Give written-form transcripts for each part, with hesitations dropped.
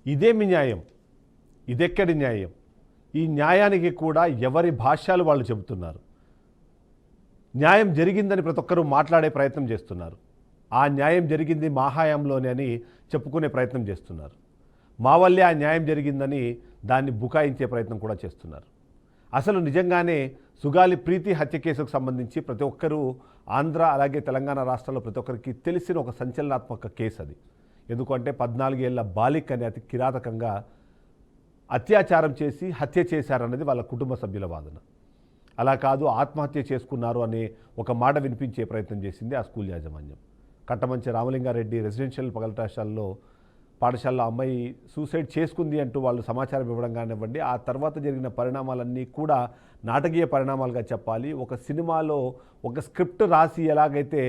ఇదేమి న్యాయం? ఇదెక్కడి న్యాయం? ఈ న్యాయానికి కూడా ఎవరి భాష్యాలు వాళ్ళు చెబుతున్నారు. న్యాయం జరిగిందని ప్రతి ఒక్కరూ మాట్లాడే ప్రయత్నం చేస్తున్నారు. ఆ న్యాయం జరిగింది మా హయాంలోనే అని చెప్పుకునే ప్రయత్నం చేస్తున్నారు. మా వల్లే ఆ న్యాయం జరిగిందని దాన్ని బుకాయించే ప్రయత్నం కూడా చేస్తున్నారు. అసలు నిజంగానే సుగాలి ప్రీతి హత్య కేసుకు సంబంధించి ప్రతి ఒక్కరూ ఆంధ్ర అలాగే తెలంగాణ రాష్ట్రాల్లో ప్రతి ఒక్కరికి తెలిసిన ఒక సంచలనాత్మక కేసు అది. ఎందుకంటే 14 ఏళ్ల బాలికని అతి కిరాతకంగా అత్యాచారం చేసి హత్య చేశారన్నది వాళ్ళ కుటుంబ సభ్యుల వాదన. అలా కాదు, ఆత్మహత్య చేసుకున్నారు అనే ఒక మాట వినిపించే ప్రయత్నం చేసింది ఆ స్కూల్ యాజమాన్యం. కట్టమంచి రామలింగారెడ్డి రెసిడెన్షియల్ పాఠశాలలో అమ్మాయి సూసైడ్ చేసుకుంది అంటూ వాళ్ళు సమాచారం ఇవ్వడం కానివ్వండి, ఆ తర్వాత జరిగిన పరిణామాలన్నీ కూడా నాటకీయ పరిణామాలుగా చెప్పాలి. ఒక సినిమాలో ఒక స్క్రిప్ట్ రాసి ఎలాగైతే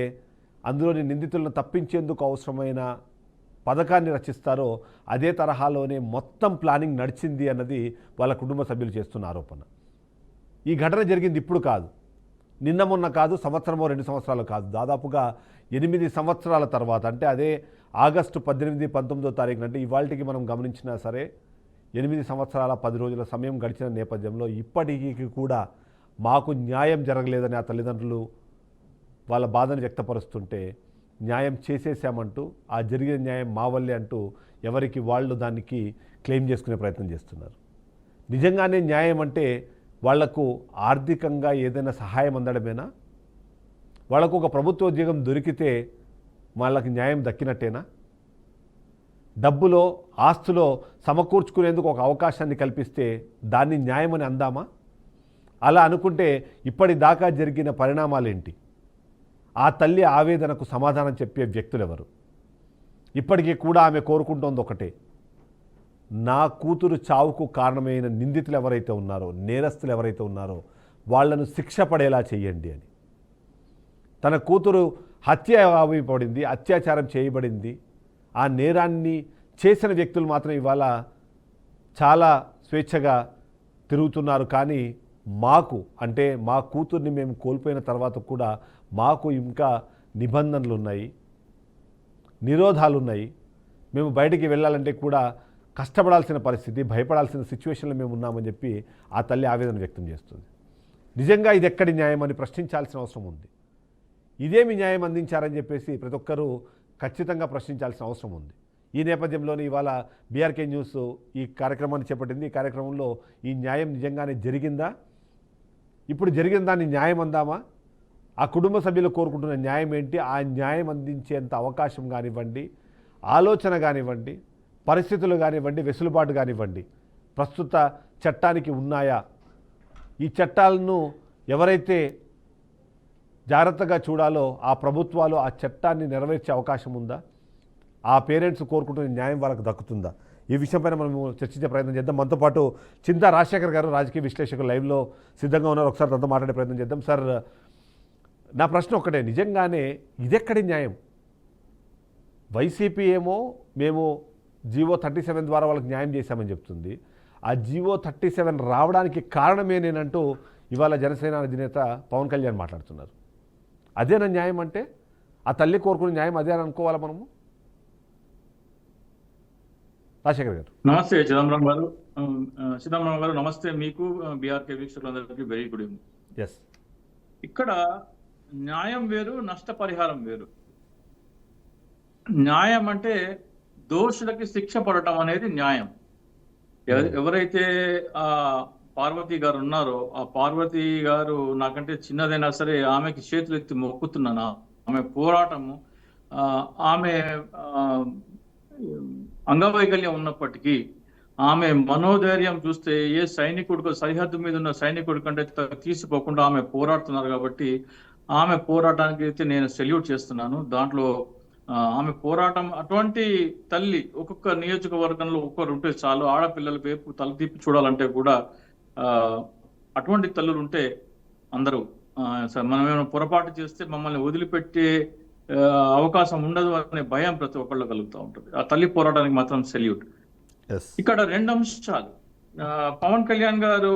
అందులోని నిందితులను తప్పించేందుకు అవసరమైన పథకాన్ని రచిస్తారో అదే తరహాలోనే మొత్తం ప్లానింగ్ నడిచింది అన్నది వాళ్ళ కుటుంబ సభ్యులు చేస్తున్న ఆరోపణ. ఈ ఘటన జరిగింది ఇప్పుడు కాదు, నిన్న మొన్న కాదు, సంవత్సరమో 2 సంవత్సరాలు కాదు, దాదాపుగా 8 సంవత్సరాల తర్వాత. అంటే అదే ఆగస్టు 18, 19వ తారీఖున, అంటే ఇవాళకి మనం గమనించినా సరే 8 సంవత్సరాల 10 రోజుల సమయం గడిచిన నేపథ్యంలో ఇప్పటికీ కూడా మాకు న్యాయం జరగలేదని ఆ తల్లిదండ్రులు వాళ్ళ బాధను వ్యక్తపరుస్తుంటే, న్యాయం చేసేసామంటూ ఆ జరిగిన న్యాయం మా వల్లే అంటూ ఎవరికి వాళ్ళు దానికి క్లెయిమ్ చేసుకునే ప్రయత్నం చేస్తున్నారు. నిజంగానే న్యాయం అంటే వాళ్లకు ఆర్థికంగా ఏదైనా సహాయం అందడమేనా? వాళ్లకు ఒక ప్రభుత్వ ఉద్యోగం దొరికితే వాళ్ళకి న్యాయం దక్కినట్టేనా? డబ్బులో ఆస్తులో సమకూర్చుకునేందుకు ఒక అవకాశాన్ని కల్పిస్తే దాన్ని న్యాయమని అందామా? అలా అనుకుంటే ఇప్పటిదాకా జరిగిన పరిణామాలేంటి? ఆ తల్లి ఆవేదనకు సమాధానం చెప్పే వ్యక్తులు ఎవరు? ఇప్పటికీ కూడా ఆమె కోరుకుంటోంది ఒకటే, నా కూతురు చావుకు కారణమైన నిందితులు ఎవరైతే ఉన్నారో, నేరస్తులు ఎవరైతే ఉన్నారో వాళ్లను శిక్ష పడేలా చేయండి అని. తన కూతురు హత్య పడింది, అత్యాచారం చేయబడింది. ఆ నేరాన్ని చేసిన వ్యక్తులు మాత్రం ఇవాళ చాలా స్వేచ్ఛగా తిరుగుతున్నారు. కానీ మాకు, అంటే మా కూతుర్ని మేము కోల్పోయిన తర్వాత కూడా మాకు ఇంకా నిబంధనలు ఉన్నాయి, నిరోధాలు ఉన్నాయి. మేము బయటికి వెళ్ళాలంటే కూడా కష్టపడాల్సిన పరిస్థితి, భయపడాల్సిన సిచ్యువేషన్లో మేము ఉన్నామని చెప్పి ఆ తల్లి ఆవేదన వ్యక్తం చేస్తుంది. నిజంగా ఇది ఎక్కడి న్యాయం అని ప్రశ్నించాల్సిన అవసరం ఉంది. ఇదేమి న్యాయం అందించారని చెప్పేసి ప్రతి ఒక్కరూ ఖచ్చితంగా ప్రశ్నించాల్సిన అవసరం ఉంది. ఈ నేపథ్యంలోనే ఇవాళ బీఆర్కే న్యూస్ ఈ కార్యక్రమాన్ని చేపట్టింది. ఈ కార్యక్రమంలో ఈ న్యాయం నిజంగానే జరిగిందా? ఇప్పుడు జరిగిన దాన్ని న్యాయం అందామా? ఆ కుటుంబ సభ్యులు కోరుకుంటున్న న్యాయం ఏంటి? ఆ న్యాయం అందించేంత అవకాశం కానివ్వండి, ఆలోచన కానివ్వండి, పరిస్థితులు కానివ్వండి, వెసులుబాటు కానివ్వండి ప్రస్తుత చట్టానికి ఉన్నాయా? ఈ చట్టాలను ఎవరైతే జాగ్రత్తగా చూడాలో ఆ ప్రభుత్వాలు ఆ చట్టాన్ని నెరవేర్చే అవకాశం ఉందా? ఆ పేరెంట్స్ కోరుకుంటున్న న్యాయం వాళ్ళకు దక్కుతుందా? ఈ విషయంపైన మనము చర్చించే ప్రయత్నం చేద్దాం. మనతో పాటు చింతా రాజశేఖర్ గారు, రాజకీయ విశ్లేషకులు లైవ్లో సిద్ధంగా ఉన్నారు. ఒకసారి తనతో మాట్లాడే ప్రయత్నం చేద్దాం. సార్, నా ప్రశ్న ఒక్కటే, నిజంగానే ఇదెక్కడి న్యాయం? వైసీపీ ఏమో మేము జీవో 37 ద్వారా వాళ్ళకి న్యాయం చేశామని చెప్తుంది. ఆ జీవో 37 రావడానికి కారణమే నేనంటూ ఇవాళ జనసేన అధినేత పవన్ కళ్యాణ్ మాట్లాడుతున్నారు. అదేనా న్యాయం? అంటే ఆ తల్లి కోరుకునే న్యాయం అదే అని అనుకోవాలా మనము? రాజశేఖర్ గారు నమస్తే. చిదంబరం గారు నమస్తే. మీకు బీఆర్కే వీక్షకులందరికీ వెరీ గుడ్ ఈవినింగ్. ఎస్, ఇక్కడ న్యాయం వేరు, నష్టపరిహారం వేరు. న్యాయం అంటే దోషులకి శిక్ష పడటం అనేది న్యాయం. ఎవరైతే ఆ పార్వతి గారు ఉన్నారో, ఆ పార్వతి గారు నాకంటే చిన్నదైనా సరే ఆమెకి చేతులు ఎత్తి మొక్కుతున్నాను. ఆమె పోరాటము, ఆమె అంగవైకల్యం ఉన్నప్పటికీ ఆమె మనోధైర్యం చూస్తే ఏ సైనికుడికో, సరిహద్దు మీద ఉన్న సైనికుడి కంటే తీసిపోకుండా ఆమె పోరాడుతున్నారు. కాబట్టి ఆమె పోరాటానికి అయితే నేను సెల్యూట్ చేస్తున్నాను. దాంట్లో ఆమె పోరాటం, అటువంటి తల్లి ఒక్కొక్క నియోజకవర్గంలో ఒక్కరు ఉంటే చాలు, ఆడపిల్లల వైపు తల తిప్పి చూడాలంటే కూడా అటువంటి తల్లులు ఉంటే అందరూ మనం ఏమైనా పొరపాటు చేస్తే మమ్మల్ని వదిలిపెట్టే అవకాశం ఉండదు అనే భయం ప్రతి ఒక్కళ్ళు కలుగుతూ ఉంటుంది. ఆ తల్లి పోరాటానికి మాత్రం సెల్యూట్. ఇక్కడ 2 అంశాలు. పవన్ కళ్యాణ్ గారు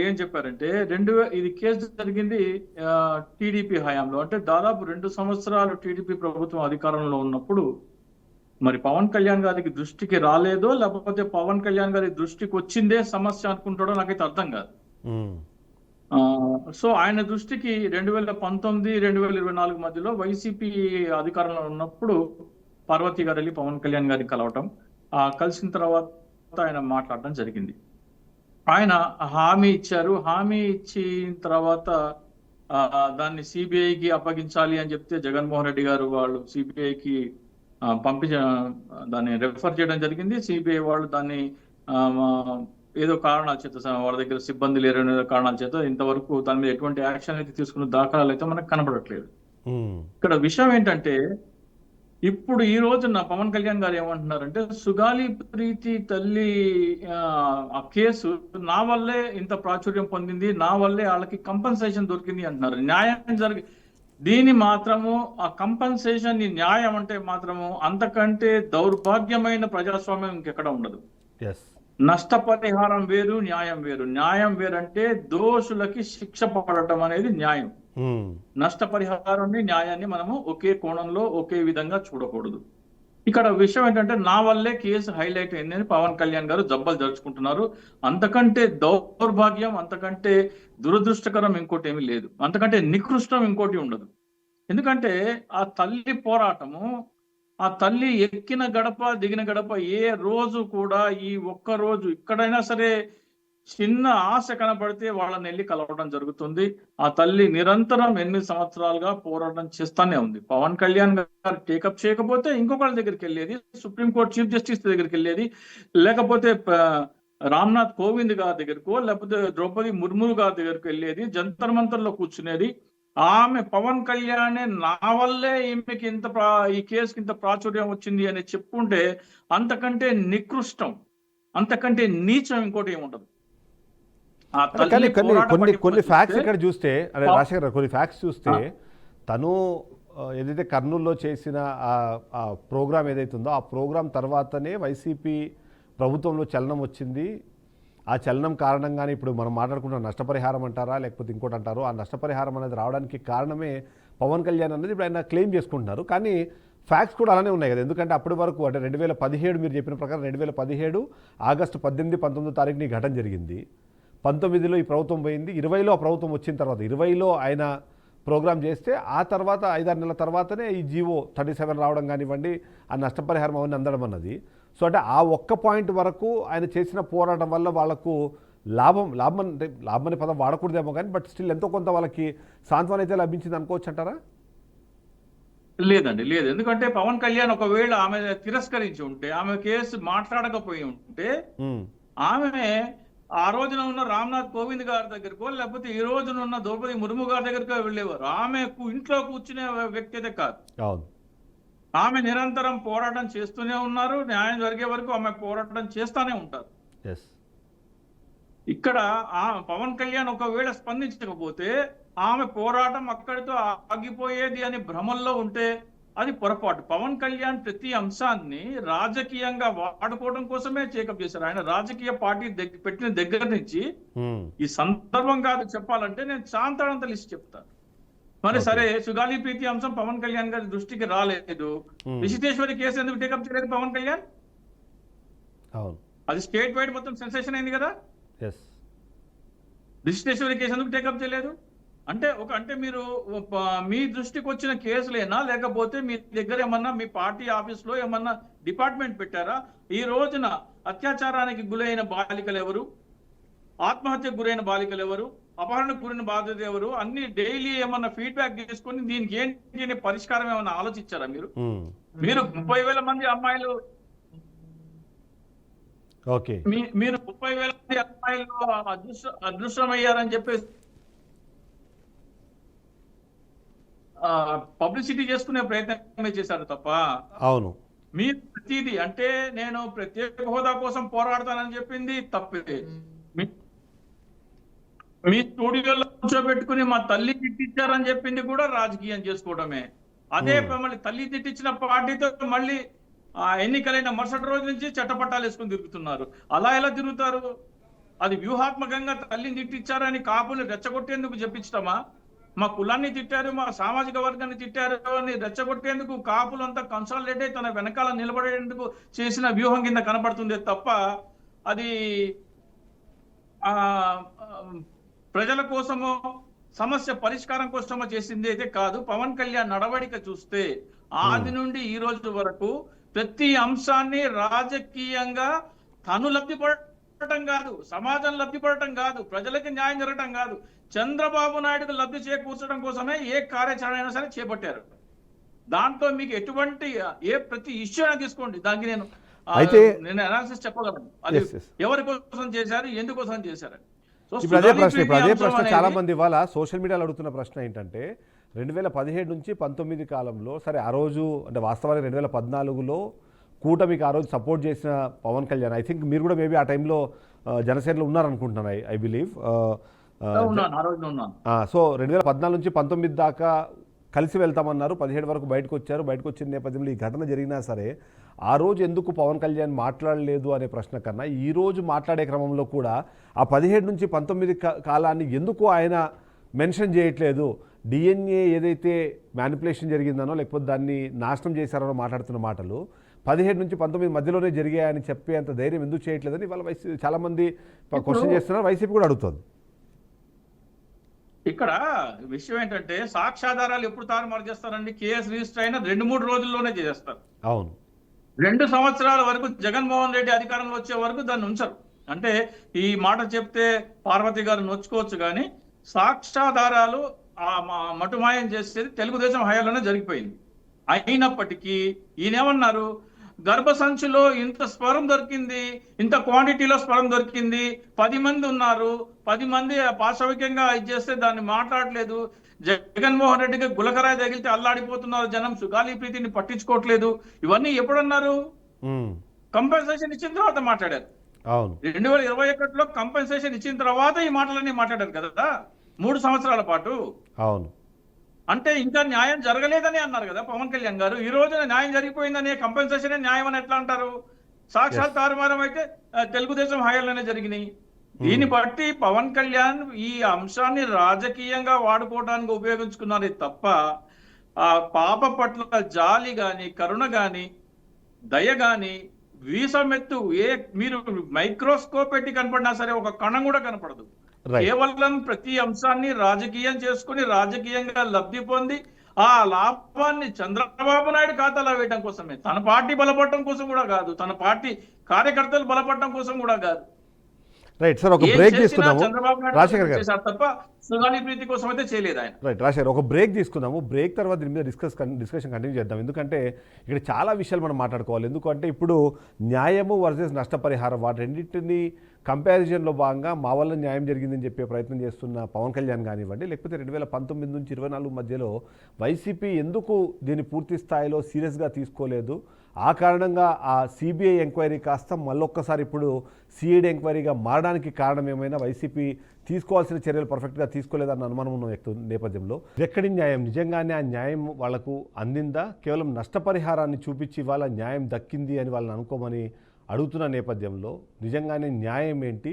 ఏం చెప్పారంటే, ఇది కేసు జరిగింది టీడీపీ హయాంలో. అంటే దాదాపు 2 సంవత్సరాలు టీడీపీ ప్రభుత్వం అధికారంలో ఉన్నప్పుడు మరి పవన్ కళ్యాణ్ గారికి దృష్టికి రాలేదో, లేకపోతే పవన్ కళ్యాణ్ గారి దృష్టికి వచ్చిందే సమస్య అనుకుంటాడో నాకైతే అర్థం కాదు. ఉమ్, సో ఆయన దృష్టికి 2019, 2024 మధ్యలో వైసీపీ అధికారంలో ఉన్నప్పుడు పార్వతి గారు వెళ్ళి పవన్ కళ్యాణ్ గారిని కలవటం, కలిసిన తర్వాత ఆయన మాట్లాడటం జరిగింది. ఆయన హామీ ఇచ్చారు. హామీ ఇచ్చిన తర్వాత దాన్ని సిబిఐకి అప్పగించాలి అని చెప్తే జగన్మోహన్ రెడ్డి గారు వాళ్ళు సిబిఐకి పంపించ దాన్ని రెఫర్ చేయడం జరిగింది. సిబిఐ వాళ్ళు దాన్ని ఏదో కారణాల చేత, వాళ్ళ దగ్గర సిబ్బంది లేరు అనే కారణాల చేత ఇంతవరకు దాని మీద ఎటువంటి యాక్షన్ అయితే తీసుకున్న దాఖలాలు అయితే మనకు కనబడట్లేదు. ఇక్కడ విషయం ఏంటంటే, ఇప్పుడు ఈ రోజున పవన్ కళ్యాణ్ గారు ఏమంటున్నారంటే, సుగాలి ప్రీతి తల్లి ఆ కేసు నా వల్లే ఇంత ప్రాచుర్యం పొందింది, నా వల్లే వాళ్ళకి కంపెన్సేషన్ దొరికింది అంటున్నారు. న్యాయం దీని మాత్రము ఆ కంపెన్సేషన్ న్యాయం అంటే మాత్రము అంతకంటే దౌర్భాగ్యమైన ప్రజాస్వామ్యం ఇంకెక్కడ ఉండదు. నష్టపరిహారం వేరు, న్యాయం వేరు. న్యాయం వేరంటే దోషులకి శిక్ష పడటం అనేది న్యాయం. నష్టపరిహారాన్ని, న్యాయాన్ని మనము ఒకే కోణంలో ఒకే విధంగా చూడకూడదు. ఇక్కడ విషయం ఏంటంటే, నా వల్లే కేసు హైలైట్ అయిందని పవన్ కళ్యాణ్ గారు జబ్బలు జరుచుకుంటున్నారు. అంతకంటే దౌర్భాగ్యం, అంతకంటే దురదృష్టకరం ఇంకోటి ఏమీ లేదు. అంతకంటే నికృష్టం ఇంకోటి ఉండదు. ఎందుకంటే ఆ తల్లి పోరాటము, ఆ తల్లి ఎక్కిన గడప దిగిన గడప ఏ రోజు కూడా, ఈ ఒక్క రోజు ఎక్కడైనా సరే చిన్న ఆశ కనబడితే వాళ్ళని వెళ్ళి కలవడం జరుగుతుంది. ఆ తల్లి నిరంతరం 8 సంవత్సరాలుగా పోరాటం చేస్తానే ఉంది. పవన్ కళ్యాణ్ గారు టేకప్ చేయకపోతే ఇంకొకళ్ళ దగ్గరికి వెళ్ళేది, సుప్రీంకోర్టు చీఫ్ జస్టిస్ దగ్గరికి వెళ్ళేది, లేకపోతే రామ్నాథ్ కోవింద్ గారి దగ్గరకో, లేకపోతే ద్రౌపది ముర్ము గారి దగ్గరికి వెళ్ళేది, జంతర్ మంతర్లో కూర్చునేది. ఆమె పవన్ కళ్యాణ్ నా వల్లే ఈమెకి ఈ కేసుకి ఇంత ప్రాచుర్యం వచ్చింది అని చెప్పుకుంటే అంతకంటే నికృష్టం, అంతకంటే నీచం ఇంకోటి ఏముండదు. కొన్ని ఫ్యాక్ట్స్ ఇక్కడ చూస్తే, అదే రాజశేఖర్, కొన్ని ఫ్యాక్ట్స్ చూస్తే తను ఏదైతే కర్నూలులో చేసిన ఆ ప్రోగ్రామ్ ఏదైతే ఉందో, ఆ ప్రోగ్రాం తర్వాతనే వైసీపీ ప్రభుత్వంలో చలనం వచ్చింది. ఆ చలనం కారణంగానే ఇప్పుడు మనం మాట్లాడుకుంటున్న నష్టపరిహారం అంటారా, లేకపోతే ఇంకోటి అంటారు, ఆ నష్టపరిహారం అనేది రావడానికి కారణమే పవన్ కళ్యాణ్ అనేది ఇప్పుడు ఆయన క్లెయిమ్ చేసుకుంటున్నారు. కానీ ఫ్యాక్ట్స్ కూడా అలానే ఉన్నాయి కదా. ఎందుకంటే అప్పటి వరకు, అంటే 2017 మీరు చెప్పిన ప్రకారం 2017 ఆగస్టు 18, 19 తారీఖున ఈ ఘటన జరిగింది. 19లో ఈ ప్రభుత్వం పోయింది. 20లో ఆ ప్రభుత్వం వచ్చిన తర్వాత 20లో ఆయన ప్రోగ్రామ్ చేస్తే ఆ తర్వాత 5-6 నెలల తర్వాతనే ఈ జీవో 37 రావడం కానివ్వండి, ఆ నష్టపరిహారం అవన్నీ అందడం అన్నది. సో అంటే ఆ ఒక్క పాయింట్ వరకు ఆయన చేసిన పోరాటం వల్ల వాళ్ళకు లాభం అంటే లాభం అనే పదం వాడకూడదేమో కానీ, బట్ స్టిల్ ఎంతో కొంత వాళ్ళకి సాంత్వన అయితే లభించింది అనుకోవచ్చు అంటారా? లేదండి, లేదు. ఎందుకంటే పవన్ కళ్యాణ్ ఒకవేళ ఆమె తిరస్కరించి ఉంటే, ఆమె కేసు మాట్లాడకపోయి ఉంటే, ఆమె ఆ రోజున ఉన్న రామ్నాథ్ కోవింద్ గారి దగ్గరకో, లేకపోతే ఈ రోజున ఉన్న ద్రౌపది ముర్ము గారి దగ్గరకో వెళ్ళేవారు. ఆమె ఇంట్లో కూర్చునే వ్యక్తి అయితే కాదు. ఆమె నిరంతరం పోరాటం చేస్తూనే ఉన్నారు. న్యాయం జరిగే వరకు ఆమె పోరాటం చేస్తానే ఉంటారు. ఇక్కడ పవన్ కళ్యాణ్ ఒకవేళ స్పందించకపోతే ఆమె పోరాటం అక్కడితో ఆగిపోయేది అని భ్రమల్లో ఉంటే అది పొరపాటు. పవన్ కళ్యాణ్ ప్రతి అంశాన్ని రాజకీయంగా వాడుకోవడం కోసమే చేకప్ చేశారు. ఆయన రాజకీయ పార్టీ పెట్టిన దగ్గర నుంచి ఈ సందర్భం కాదు చెప్పాలంటే, నేను చాంతాడంత లిస్ట్ చెప్తాను. మరి సరే, సుగాలి ప్రీతి అంశం పవన్ కళ్యాణ్ గారి దృష్టికి రాలేదు. రిషితేశ్వరి కేసు ఎందుకు టేకప్ చేయలేదు పవన్ కళ్యాణ్? అది స్టేట్ వైడ్ మొత్తం సెన్సేషన్ అయింది కదా. రిషితేశ్వరి కేసు ఎందుకు టేకప్ చేయలేదు? అంటే మీరు మీ దృష్టికి వచ్చిన కేసులేనా, లేకపోతే మీ దగ్గర ఏమన్నా మీ పార్టీ ఆఫీస్లో ఏమన్నా డిపార్ట్మెంట్ పెట్టారా? ఈ రోజున అత్యాచారానికి గురైన బాలికలు ఎవరు, ఆత్మహత్యకు గురైన బాలికలు ఎవరు, అపహరణకు గురైన బాధితులు ఎవరు, అన్ని డైలీ ఏమన్నా ఫీడ్బ్యాక్ తీసుకొని దీనికి ఏంటి అనే పరిష్కారం ఏమన్నా ఆలోచించారా మీరు? మీరు 30,000 మంది అమ్మాయిలు మీరు 30,000 మంది అమ్మాయిలు అదృష్టమయ్యారని చెప్పేసి పబ్లిసిటీ చేసుకునే ప్రయత్నమే చేశారు తప్ప, అవును, మీరు ప్రతిదీ అంటే నేను ప్రత్యేక హోదా కోసం పోరాడతానని చెప్పింది తప్పే. మీ స్టూడియోలో కూర్చోబెట్టుకుని మా తల్లి తిట్టించారని చెప్పింది కూడా రాజకీయం చేసుకోవడమే. అదే మళ్ళీ తల్లి తిట్టించిన పార్టీతో మళ్ళీ ఎన్నికలైన మరుసటి రోజు నుంచి చట్టపట్టాలు వేసుకుని తిరుగుతున్నారు. అలా ఎలా తిరుగుతారు? అది వ్యూహాత్మకంగా తల్లిని తిట్టించారని కాపులు రెచ్చగొట్టేందుకు చెప్పించటమా? మా కులాన్ని తిట్టారు, మా సామాజిక వర్గాన్ని తిట్టారు అని రెచ్చగొట్టేందుకు కాపులంతా కన్సాలిడేట్ అయి తన వెనకాల నిలబడేందుకు చేసిన వ్యూహం కింద కనబడుతుంది తప్ప అది ఆ ప్రజల కోసమో సమస్య పరిష్కారం కోసమో చేసింది అయితే కాదు. పవన్ కళ్యాణ్ నడవడిక చూస్తే ఆది నుండి ఈ రోజు వరకు ప్రతి అంశాన్ని రాజకీయంగా తను లబ్ధిపడటం కాదు, సమాజం లబ్ధిపడటం కాదు, ప్రజలకి న్యాయం జరగటం కాదు, చంద్రబాబు నాయుడుకు లబ్ధి చేకూర్చడం కోసమే ఏ కార్యాచరణ అయినా సరే చేపట్టారు. దాంట్లో మీకు ఎటువంటి ప్రతి ఇష్యూ అయినా తీసుకోండి, దానికి నేను అనాలిసిస్ చెప్పగలను. అది ఎవరి కోసం చేశారు, ఎందుకోసం చేశారు. ఇప్పుడు అదే ప్రశ్న చాలా మంది ఇవాళ సోషల్ మీడియాలో అడుగుతున్న ప్రశ్న ఏంటంటే 2017 నుంచి 19 కాలంలో సరే ఆ రోజు అంటే వాస్తవానికి 2014లో కూటమికి ఆ రోజు సపోర్ట్ చేసిన పవన్ కళ్యాణ్, ఐ థింక్ మీరు కూడా మేబీ ఆ టైంలో జనసేనలో ఉన్నారనుకుంటున్నాను, ఐ బిలీవ్. సో 2014 నుంచి 19 దాకా కలిసి వెళ్తామన్నారు, 17 వరకు బయటకు వచ్చారు. బయటకు వచ్చిన నేపథ్యంలో ఈ ఘటన జరిగినా సరే ఆ రోజు ఎందుకు పవన్ కళ్యాణ్ మాట్లాడలేదు అనే ప్రశ్న కన్నా ఈ రోజు మాట్లాడే క్రమంలో కూడా ఆ 17 నుంచి 19 కాలాన్ని ఎందుకు ఆయన మెన్షన్ చేయట్లేదు, డిఎన్ఏ ఏదైతే మ్యానిపులేషన్ జరిగిందనో లేకపోతే దాన్ని నాశనం చేశారనో మాట్లాడుతున్న మాటలు 17 నుంచి 19 మధ్యలోనే జరిగాయని చెప్పేంత ధైర్యం ఎందుకు చేయట్లేదని వాళ్ళ చాలామంది క్వశ్చన్ చేస్తున్నారు, వైసీపీ కూడా అడుగుతుంది. ఇక్కడ విషయం ఏంటంటే సాక్ష్యాధారాలు ఎప్పుడు తారుమారు చేస్తారండి? కేసు రిజిస్టర్ అయిన 2-3 రోజుల్లోనే చేస్తారు. అవును, 2 సంవత్సరాల వరకు జగన్మోహన్ రెడ్డి అధికారంలో వచ్చే వరకు దాన్ని ఉంచరు. అంటే ఈ మాట చెప్తే పార్వతి గారు నొచ్చుకోవచ్చు, కానీ సాక్ష్యాధారాలు మటుమాయం చేసేది తెలుగుదేశం హయాంలోనే జరిగిపోయింది. అయినప్పటికీ ఈయనేమన్నారు, గర్భసంచిలో ఇంత స్పరం దొరికింది, ఇంత క్వాంటిటీలో స్పరం దొరికింది, 10 మంది ఉన్నారు, 10 మంది పాశవికంగా ఇది చేస్తే దాన్ని మాట్లాడలేదు, జగన్మోహన్ రెడ్డికి గులకరాయి తగిలితే అల్లాడిపోతున్నారు జనం, సుగాలి ప్రీతిని పట్టించుకోవట్లేదు, ఇవన్నీ ఎప్పుడన్నారు? కంపెన్సేషన్ ఇచ్చిన తర్వాత మాట్లాడారు. 2021లో కంపెన్సేషన్ ఇచ్చిన తర్వాత ఈ మాటలన్నీ మాట్లాడారు కదా 3 సంవత్సరాల పాటు. అవును, అంటే ఇంకా న్యాయం జరగలేదని అన్నారు కదా పవన్ కళ్యాణ్ గారు. ఈ రోజున న్యాయం జరిగిపోయిందని కంపెన్సేషన్ న్యాయం అని ఎట్లా అంటారు? సాక్షాత్ తారుమారం అయితే తెలుగుదేశం హయాంలోనే జరిగినాయి. దీన్ని బట్టి పవన్ కళ్యాణ్ ఈ అంశాన్ని రాజకీయంగా వాడుకోవడానికి ఉపయోగించుకున్నారే తప్ప ఆ పాప పట్ల జాలి గాని, కరుణ గాని, దయ గాని, వీసమెత్తు మీరు మైక్రోస్కోప్ పెట్టి కనపడినా సరే ఒక కణం కూడా కనపడదు. కేవలం ప్రతి అంశాన్ని రాజకీయం చేసుకుని రాజకీయంగా లబ్ధి పొంది ఆ లాభాన్ని చంద్రబాబు నాయుడు ఖాతాలో వేయడం కోసమే, తన పార్టీ బలపడటం కోసం కూడా కాదు, తన పార్టీ కార్యకర్తలు బలపడటం కోసం కూడా కాదు. రైట్ సార్, ఒక బ్రేక్ తీసుకుందాము. రాజశేఖర్ గారు తప్ప సుగాలి ప్రీతి కోసం అయితే చేయలేదు ఆయన. రైట్ రాజశేఖర్, ఒక బ్రేక్ తీసుకుందాము. బ్రేక్ తర్వాత దీని మీద డిస్కషన్ కంటిన్యూ చేద్దాం. ఎందుకంటే ఇక్కడ చాలా విషయాలు మనం మాట్లాడుకోవాలి. ఎందుకంటే ఇప్పుడు న్యాయము వర్సెస్ నష్టపరిహారం వాటి రెండింటిని కంపారిజన్లో భాగంగా మా వల్ల న్యాయం జరిగిందని చెప్పే ప్రయత్నం చేస్తున్న పవన్ కళ్యాణ్ కానివ్వండి, లేకపోతే 2019 నుంచి 24 మధ్యలో వైసీపీ ఎందుకు దీన్ని పూర్తి స్థాయిలో సీరియస్గా తీసుకోలేదు, ఆ కారణంగా ఆ సిబిఐ ఎంక్వైరీ కాస్త మళ్ళొక్కసారి ఇప్పుడు సిఐడి ఎంక్వైరీగా మారడానికి కారణం ఏమైనా వైసీపీ తీసుకోవాల్సిన చర్యలు పర్ఫెక్ట్గా తీసుకోలేదన్న అనుమానం ఉన్న నేపథ్యంలో ఎక్కడి న్యాయం, నిజంగానే ఆ న్యాయం వాళ్లకు అందిందా, కేవలం నష్టపరిహారాన్ని చూపించి వాళ్ళ న్యాయం దక్కింది అని వాళ్ళని అనుకోమని అడుగుతున్న నేపథ్యంలో నిజంగానే న్యాయం ఏంటి,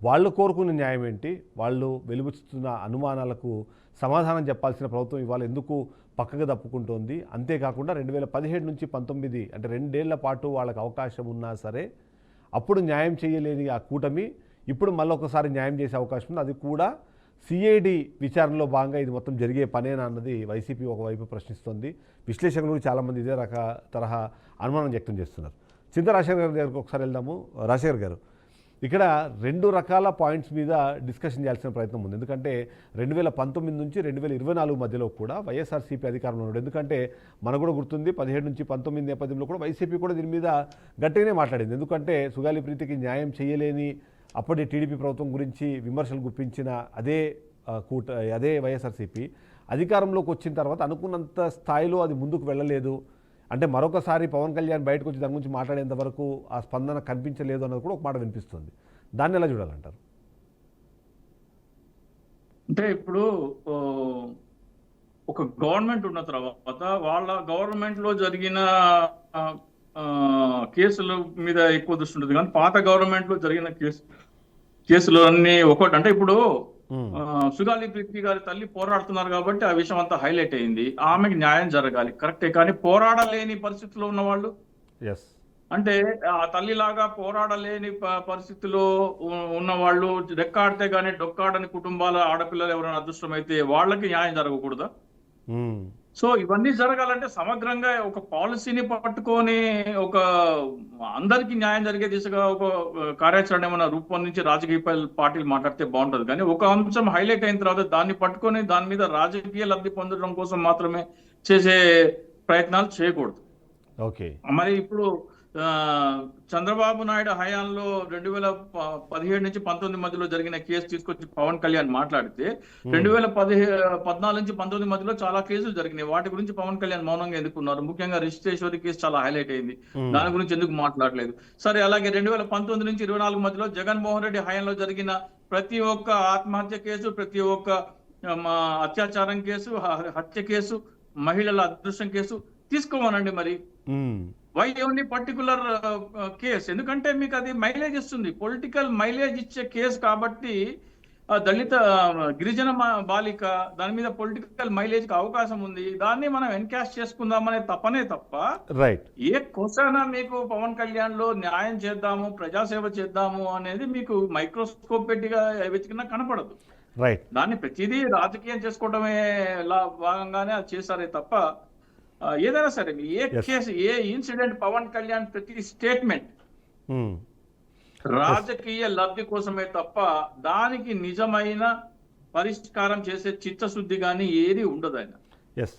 వాళ్ళు కోరుకున్న న్యాయం ఏంటి, వాళ్ళు వెలువచ్చుతున్న అనుమానాలకు సమాధానం చెప్పాల్సిన ప్రభుత్వం ఇవాళ ఎందుకు పక్కగా తప్పుకుంటోంది? అంతేకాకుండా 2017 నుంచి 19 అంటే 2 ఏళ్ల పాటు వాళ్ళకి అవకాశం ఉన్నా సరే అప్పుడు న్యాయం చేయలేని ఆ కూటమి ఇప్పుడు మళ్ళొకసారి న్యాయం చేసే అవకాశం ఉంది, అది కూడా సిఐడి విచారణలో భాగంగా ఇది మొత్తం జరిగే పనేనా అన్నది వైసీపీ ఒకవైపు ప్రశ్నిస్తోంది. విశ్లేషకులు చాలామంది ఇదే తరహా అనుమానం వ్యక్తం చేస్తున్నారు. చింత రాజశేఖర్ గారి దగ్గరకు ఒకసారి వెళ్దాము. రాజశేఖర్ గారు, ఇక్కడ 2 రకాల పాయింట్స్ మీద డిస్కషన్ చేయాల్సిన ప్రయత్నం ఉంది. ఎందుకంటే 2019 నుంచి 2024 మధ్యలో కూడా వైఎస్ఆర్సీపీ అధికారంలో ఉన్నాడు. ఎందుకంటే మనకు కూడా గుర్తుంది 17 నుంచి 19 నేపథ్యంలో కూడా వైసీపీ కూడా దీని మీద గట్టిగానే మాట్లాడింది. ఎందుకంటే సుగాలి ప్రీతికి న్యాయం చేయలేని అప్పటి టీడీపీ ప్రభుత్వం గురించి విమర్శలు గుప్పించిన అదే వైఎస్ఆర్సీపీ అధికారంలోకి వచ్చిన తర్వాత అనుకున్నంత స్థాయిలో అది ముందుకు వెళ్ళలేదు. అంటే మరొకసారి పవన్ కళ్యాణ్ బయటకు వచ్చి దాని గురించి మాట్లాడేంత వరకు ఆ స్పందన కనిపించలేదు అన్నది కూడా ఒక మాట వినిపిస్తుంది. దాన్ని ఎలా చూడాలంటారు? అంటే ఇప్పుడు ఒక గవర్నమెంట్ ఉన్న తర్వాత వాళ్ళ గవర్నమెంట్లో జరిగిన కేసుల మీద ఎక్కువ దృష్టి ఉంటుంది, కానీ పాత గవర్నమెంట్లో జరిగిన కేసులు అన్నీ ఒకటి. అంటే ఇప్పుడు సుగాలి ప్రీతి గారి తల్లి పోరాడుతున్నారు కాబట్టి ఆ విషయం అంతా హైలైట్ అయింది. ఆమెకి న్యాయం జరగాలి, కరెక్టే. కానీ పోరాడలేని పరిస్థితిలో ఉన్న వాళ్ళు, ఎస్, అంటే ఆ తల్లిలాగా పోరాడలేని పరిస్థితిలో ఉన్న వాళ్ళు, రెక్కాడితే గానీ డొక్కాడని కుటుంబాల ఆడపిల్లలు ఎవరైనా అదృష్టమైతే వాళ్ళకి న్యాయం జరగకూడదా? సో ఇవన్నీ జరగాలంటే సమగ్రంగా ఒక పాలసీని పట్టుకొని ఒక అందరికి న్యాయం జరిగే దిశగా ఒక కార్యాచరణ ఏమైనా రూపొందించి రాజకీయ పార్టీలు మాట్లాడితే బాగుంటది. కానీ ఒక అంశం హైలైట్ అయిన తర్వాత దాన్ని పట్టుకొని దాని మీద రాజకీయ లబ్ధి పొందడం కోసం మాత్రమే చేసే ప్రయత్నాలు చేయకూడదు. ఓకే. మరి ఇప్పుడు చంద్రబాబు నాయుడు హయాంలో 2017 నుంచి 19 మధ్యలో జరిగిన కేసు తీసుకొచ్చి పవన్ కళ్యాణ్ మాట్లాడితే 2014 నుంచి 19 మధ్యలో చాలా కేసులు జరిగినాయి. వాటి గురించి పవన్ కళ్యాణ్ మౌనంగా ఎందుకున్నారు? ముఖ్యంగా రిజిస్ట్రేశ్వరి కేసు చాలా హైలైట్ అయింది, దాని గురించి ఎందుకు మాట్లాడలేదు? సరే, అలాగే 2019 నుంచి 24 మధ్యలో జగన్మోహన్ రెడ్డి హయాంలో జరిగిన ప్రతి ఒక్క ఆత్మహత్య కేసు, ప్రతి ఒక్క అత్యాచారం కేసు, హత్య కేసు, మహిళల అదృష్టం కేసు తీసుకోమనండి. మరి వై ఓన్లీ పర్టికులర్ కేసు? ఎందుకంటే మీకు అది మైలేజ్ ఇస్తుంది, పొలిటికల్ మైలేజ్ ఇచ్చే కేసు కాబట్టి దళిత గిరిజన బాలిక, దాని మీద పొలిటికల్ మైలేజ్ కి అవకాశం ఉంది, దాన్ని మనం ఎన్కాష్ చేసుకుందామనే తప్పనే తప్ప రైట్, ఏ కోసైనా మీకు పవన్ కళ్యాణ్ లో న్యాయం చేద్దాము, ప్రజాసేవ చేద్దాము అనేది మీకు మైక్రోస్కోప్ పెట్టిగా వెతికినా కనపడదు. రైట్, దాన్ని ప్రతిదీ రాజకీయం చేసుకోవడమే భాగంగానే అది చేశారే తప్ప ఏదైనా సరే ఏ కేసు, ఏ ఇన్సిడెంట్, పవన్ కళ్యాణ్ ప్రతి స్టేట్మెంట్ రాజకీయ లబ్ధి కోసమే తప్ప దానికి నిజమైన పరిష్కారం చేసే చిత్తశుద్ధి కానీ ఏది ఉండదు ఆయన. ఎస్.